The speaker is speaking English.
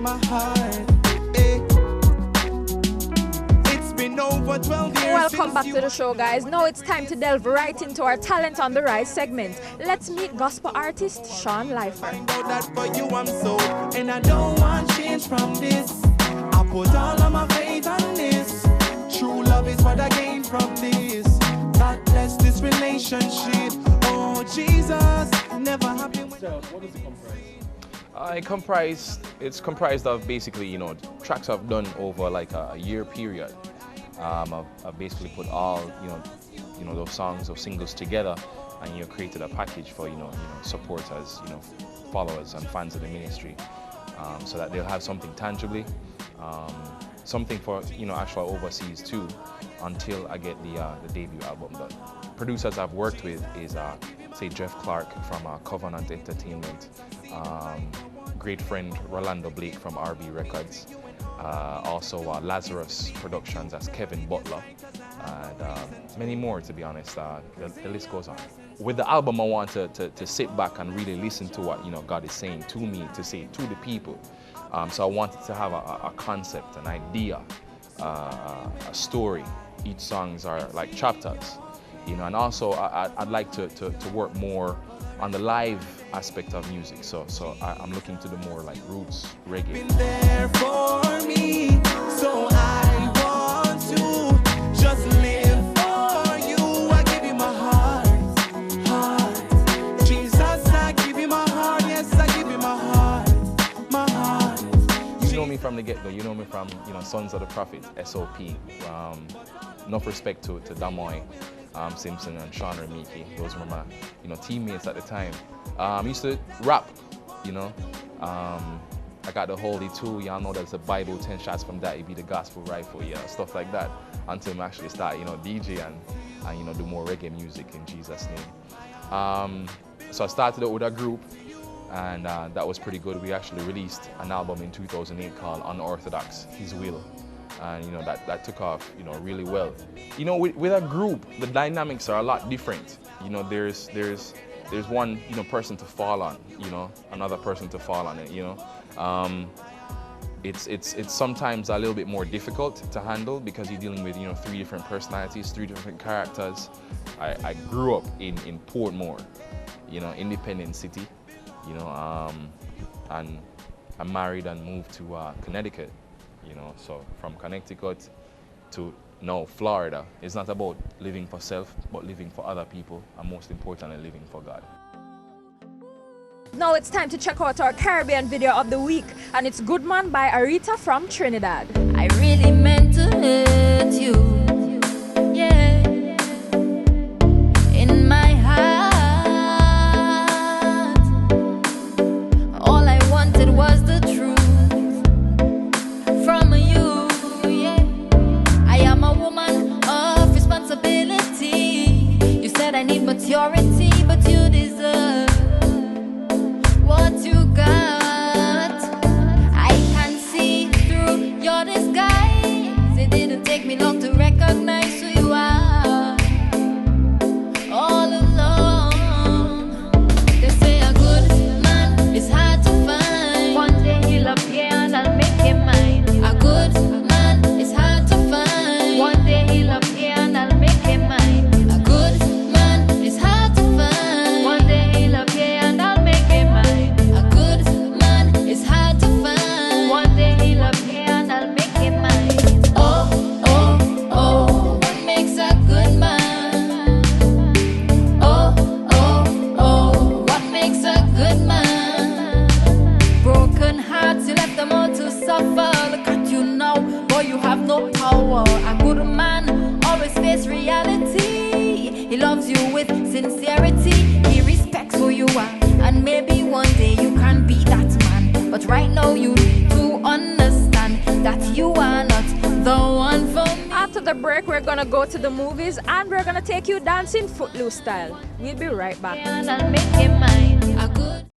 my heart. It's been over 12 years. Welcome back to the show, guys. Now it's time to delve right into our Talent on the Rise segment. Let's meet gospel artist Sean Lypher. And I don't want change from this. I put all of my faith on this. True love is what I gain from this. God bless this relationship. Oh Jesus, never happy with. So what does it comprise? It's comprised of basically, you know, tracks I've done over like a year period. I've basically put all, you know, those songs or singles together, and created a package for, you know, supporters, followers and fans of the ministry, so that they'll have something tangibly, something for, actual overseas too, until I get the debut album done. Producers I've worked with is, say, Jeff Clark from Covenant Entertainment, great friend Rolando Blake from RB Records, also Lazarus Productions as Kevin Butler, and many more, to be honest. The list goes on. With the album, I want to sit back and really listen to what God is saying to me, to say to the people. So I wanted to have a concept, an idea, a story. Each songs are like chapters, and also I'd like to work more on the live aspect of music. So I'm looking to the more like roots reggae. Been there for me, so I want to just live for you. I give you my heart. Jesus, I give you my heart. Yes, I give you my heart, my heart. You know me from the get-go. You know me from Sons of the Prophet, SOP. Enough respect to Damoy Simpson and Sean Remiki. Those were my teammates at the time. I used to rap, I got the Holy Tool. Y'all know there's a Bible, 10 shots from that, it be the gospel rifle, stuff like that. Until I actually start, DJ and do more reggae music in Jesus' name. So I started out with a group, and that was pretty good. We actually released an album in 2008 called Unorthodox, His Will. And that took off really well. With a group, the dynamics are a lot different. There's one person to fall on, another person to fall on it. It's sometimes a little bit more difficult to handle because you're dealing with 3 different personalities, 3 different characters. I grew up in Portmore, independent city, and I'm married and moved to Connecticut. So from Connecticut to now Florida, it's not about living for self, but living for other people, and most importantly, living for God. Now it's time to check out our Caribbean video of the week, and it's Good Man by Arita from Trinidad. I really meant to hurt you, yeah, in my heart. All I wanted was the truth from you, yeah. I am a woman of responsibility. You said I need maturity, but you deserve what you got. I can see through your disguise. It didn't take me long to recognize who you are. All along, they say a good man is hard to find. One day he'll appear and I'll make him mine. A good man is hard to find. One day he'll appear and I'll make him mine. A good man is hard to find. One day he'll appear and I'll make him mine. A good man is hard to find. One day he'll appear and I'll make him mine. Oh, oh, oh, what makes a good man? Oh, oh, oh, what makes a good man? Broken hearts, you left them all to suffer. Look at you now, boy, you have no power. A good man always face reality. He loves you with sincerity. He respects who you are, and maybe one day you can be that man. But right now you need to understand that you are not the one for me. After the break, we're gonna go to the movies, and we're gonna take you dancing Footloose style. We'll be right back. And I'll make him mine. A good